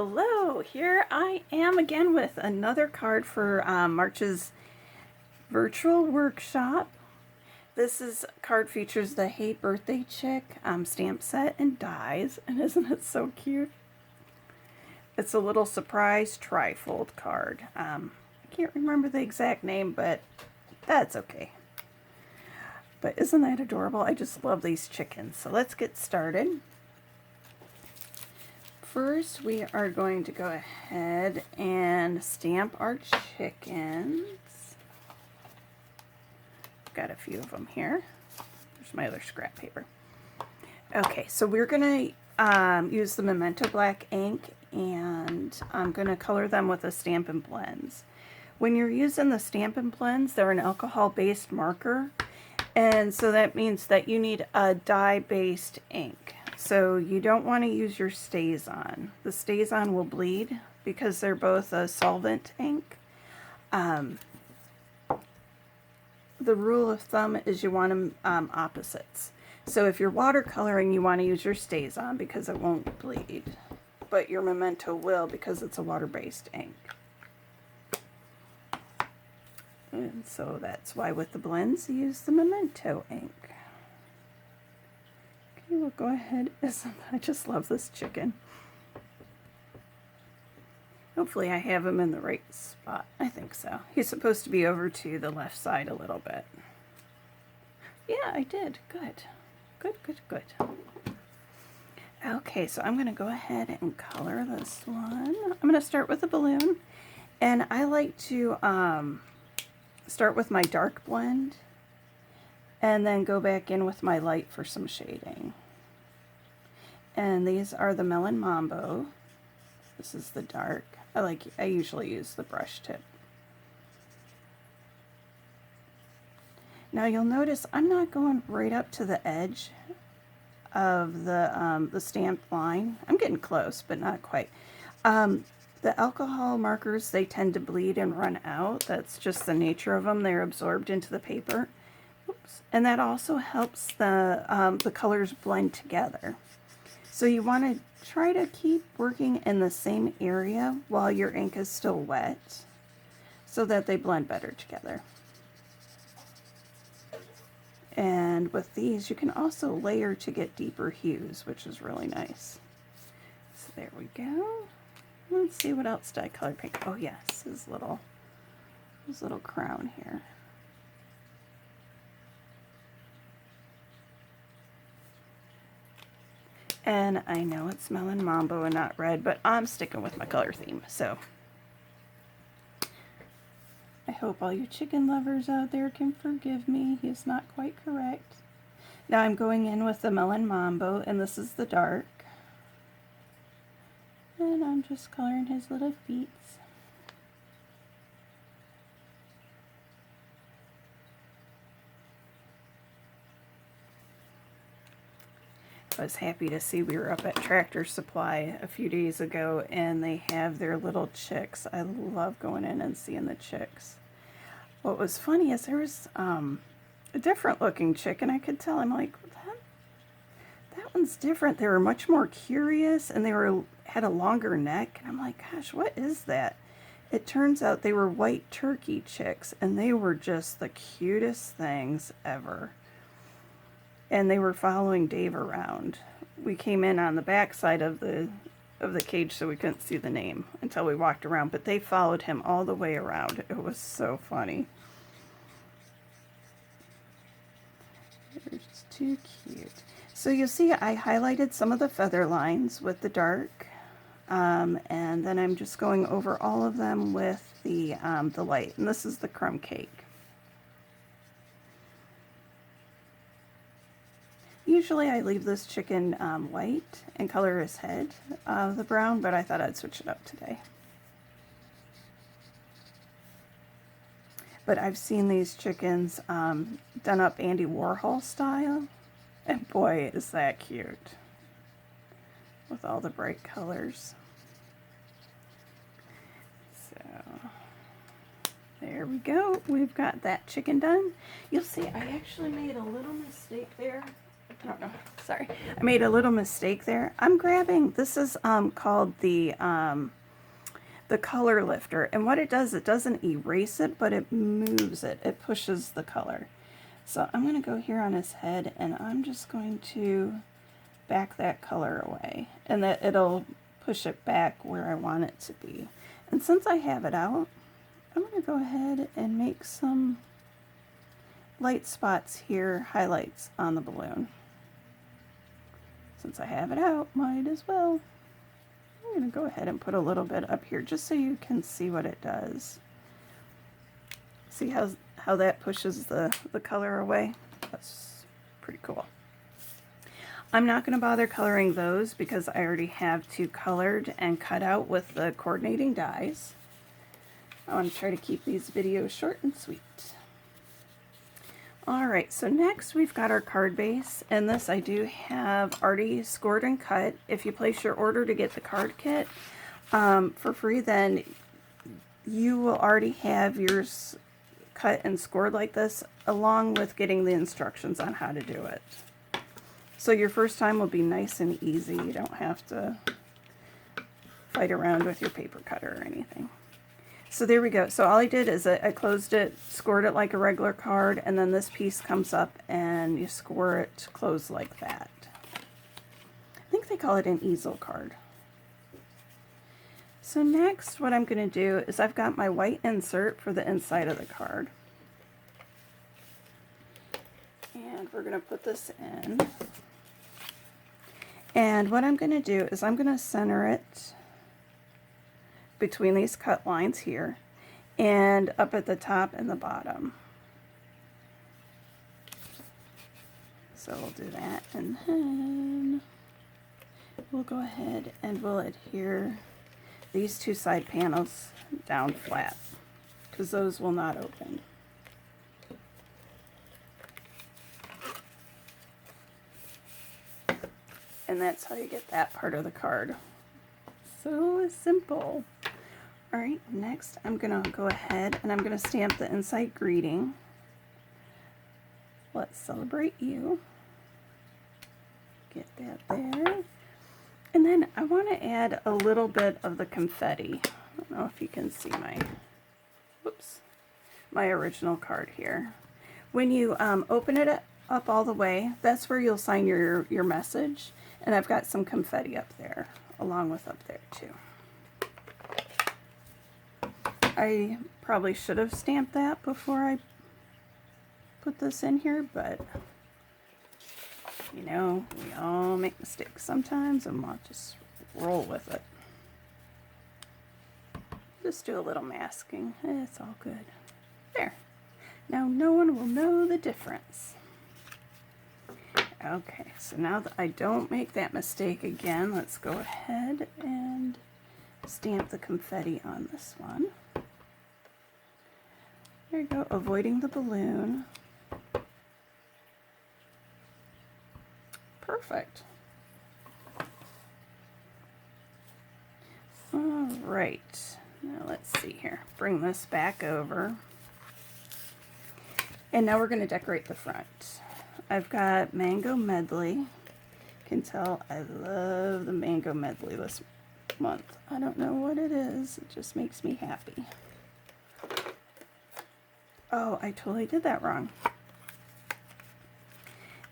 Hello, here I am again with another card for March's virtual workshop. This card features the Hate Birthday Chick stamp set and dies, and isn't it so cute? It's a little surprise trifold card. I can't remember the exact name, but that's okay. But isn't that adorable? I just love these chickens. So let's get started. First, we are going to go ahead and stamp our chickens. Got a few of them here. There's my other scrap paper. Okay, so we're going to use the Memento black ink, and I'm going to color them with a Stampin' Blends. When you're using the Stampin' Blends, they're an alcohol-based marker, and so that means that you need a dye-based ink. So you don't want to use your StazOn. The StazOn will bleed because they're both a solvent ink. The rule of thumb is you want them opposites. So if you're watercoloring, you want to use your StazOn because it won't bleed. But your Memento will because it's a water-based ink. And so that's why with the blends, you use the Memento ink. We'll go ahead. I just love this chicken. Hopefully I have him in the right spot. I think so. He's supposed to be over to the left side a little bit. Yeah, I did. Good. Good, good, good. Okay, so I'm going to go ahead and color this one. I'm going to start with a balloon. And I like to start with my dark blend and then go back in with my light for some shading. And these are the Melon Mambo. This is the dark. I usually use the brush tip. Now you'll notice I'm not going right up to the edge of the stamped line. I'm getting close, but not quite. The alcohol markers, they tend to bleed and run out. That's just the nature of them. They're absorbed into the paper. Oops. And that also helps the colors blend together. So you want to try to keep working in the same area while your ink is still wet so that they blend better together. And with these, you can also layer to get deeper hues, which is really nice. So there we go. Let's see, what else did I color pink? Oh yes, his little crown here. And I know it's Melon Mambo and not red, but I'm sticking with my color theme, so. I hope all you chicken lovers out there can forgive me. He's not quite correct. Now I'm going in with the Melon Mambo, and this is the dark. And I'm just coloring his little feet. I was happy to see we were up at Tractor Supply a few days ago and they have their little chicks. I love going in and seeing the chicks. What was funny is there was a different looking chick, and I could tell, I'm like, that one's different. They were much more curious, and they had a longer neck, and I'm like, gosh, what is that? It turns out they were white turkey chicks, and they were just the cutest things ever. And they were following Dave around. We came in on the back side of the cage, so we couldn't see the name until we walked around, but they followed him all the way around. It was so funny. They're just too cute. So you'll see I highlighted some of the feather lines with the dark, and then I'm just going over all of them with the light, and this is the crumb cake. Usually I leave this chicken white and color his head the brown, but I thought I'd switch it up today. But I've seen these chickens done up Andy Warhol style, and boy, is that cute with all the bright colors. So there we go. We've got that chicken done. You'll see I actually made a little mistake there. I don't know. Sorry. I made a little mistake there. I'm grabbing, this is called the color lifter. And what it does, it doesn't erase it, but it moves it. It pushes the color. So I'm going to go here on his head, and I'm just going to back that color away. And that it'll push it back where I want it to be. And since I have it out, I'm going to go ahead and make some light spots here, highlights on the balloon. Since I have it out, might as well. I'm going to go ahead and put a little bit up here just so you can see what it does. See how that pushes the color away? That's pretty cool. I'm not going to bother coloring those because I already have two colored and cut out with the coordinating dies. I want to try to keep these videos short and sweet. Alright, so next we've got our card base, and this I do have already scored and cut. If you place your order to get the card kit for free, then you will already have yours cut and scored like this, along with getting the instructions on how to do it. So your first time will be nice and easy. You don't have to fight around with your paper cutter or anything. So there we go. So all I did is I closed it, scored it like a regular card, and then this piece comes up and you score it closed like that. I think they call it an easel card. So next what I'm going to do is I've got my white insert for the inside of the card. And we're going to put this in. And what I'm going to do is I'm going to center it between these cut lines here and up at the top and the bottom. So we'll do that, and then we'll go ahead and we'll adhere these two side panels down flat because those will not open. And that's how you get that part of the card. So simple. Alright, next I'm going to go ahead and I'm going to stamp the inside greeting. Let's celebrate you. Get that there. And then I want to add a little bit of the confetti. I don't know if you can see my original card here. When you open it up all the way, that's where you'll sign your message. And I've got some confetti up there, along with up there too. I probably should have stamped that before I put this in here, but you know, we all make mistakes sometimes, and we'll just roll with it. Just do a little masking. It's all good. There. Now no one will know the difference. Okay, so now that I don't make that mistake again, let's go ahead and stamp the confetti on this one. There you go, avoiding the balloon. Perfect. All right, now let's see here. Bring this back over. And now we're going to decorate the front. I've got Mango Medley. You can tell I love the Mango Medley this month. I don't know what it is. It just makes me happy. Oh, I totally did that wrong.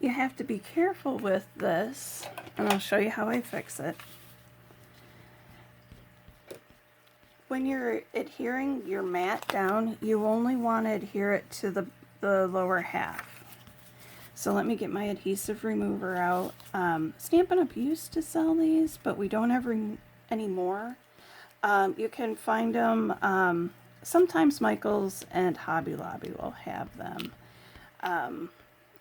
You have to be careful with this, and I'll show you how I fix it. When you're adhering your mat down, you only want to adhere it to the lower half. So let me get my adhesive remover out. Stampin' Up! Used to sell these, but we don't ever anymore. You can find them, sometimes Michael's and Hobby Lobby will have them.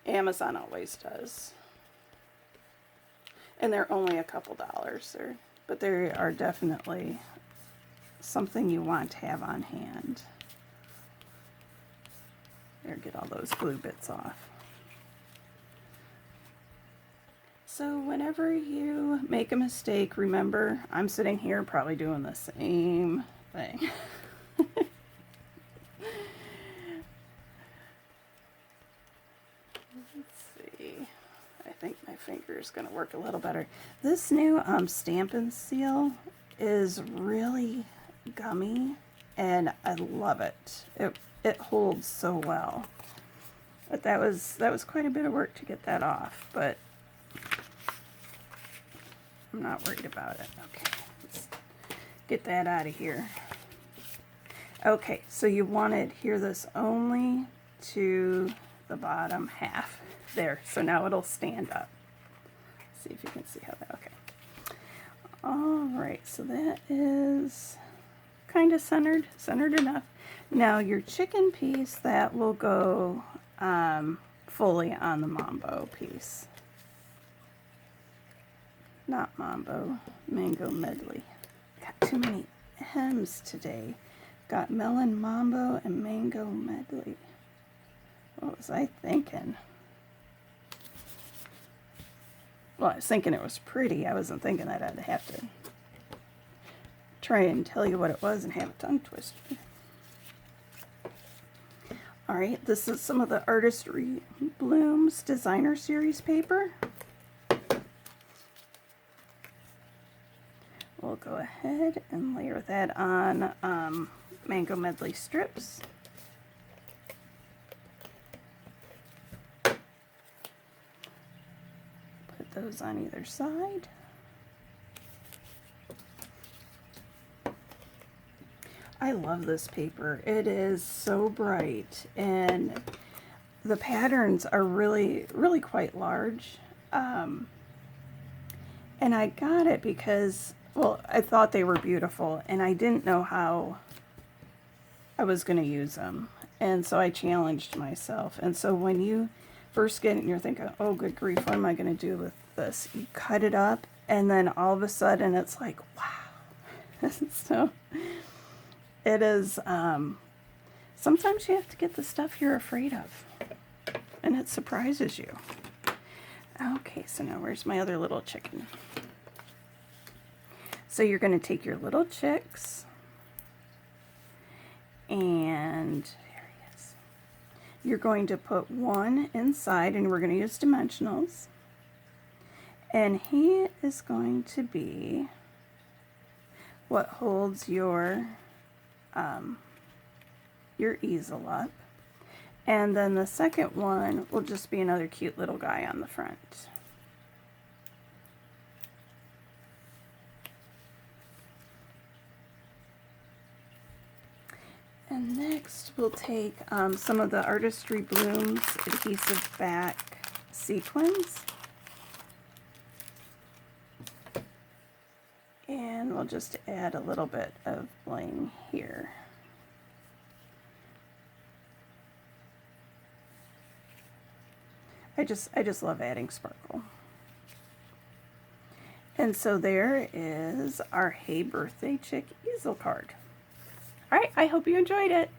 Amazon always does. And they're only a couple dollars, but they are definitely something you want to have on hand. There, get all those glue bits off. So whenever you make a mistake, remember, I'm sitting here probably doing the same thing. Let's see. I think my finger is going to work a little better. This new Stampin' Seal is really gummy, and I love it. It holds so well. But that was quite a bit of work to get that off, but I'm not worried about it. Okay, let's get that out of here. Okay, so you want to adhere this only to the bottom half. There, so now it'll stand up. See if you can see how that, okay. Alright, so that is kind of centered enough. Now your chicken piece, that will go fully on the mambo piece. Not mambo, mango medley. Got too many M's today. Got melon mambo and mango medley. What was I thinking? Well, I was thinking it was pretty. I wasn't thinking that I'd have to try and tell you what it was and have a tongue twister. Alright, this is some of the Artistry Blooms Designer Series paper. We'll go ahead and layer that on mango medley strips. Put those on either side. I love this paper. It is so bright, and the patterns are really quite large. And I got it because, well, I thought they were beautiful, and I didn't know how I was going to use them. And so I challenged myself. And so when you first get it and you're thinking, oh, good grief, what am I going to do with this? You cut it up, and then all of a sudden it's like, wow. So it is, sometimes you have to get the stuff you're afraid of, and it surprises you. Okay, so now where's my other little chicken? So you're going to take your little chicks, and there he is. You're going to put one inside, and we're going to use dimensionals. And he is going to be what holds your easel up. And then the second one will just be another cute little guy on the front. And next we'll take some of the Artistry Blooms adhesive back sequins. And we'll just add a little bit of bling here. I just love adding sparkle. And so there is our Hey Birthday Chick easel card. All right, I hope you enjoyed it.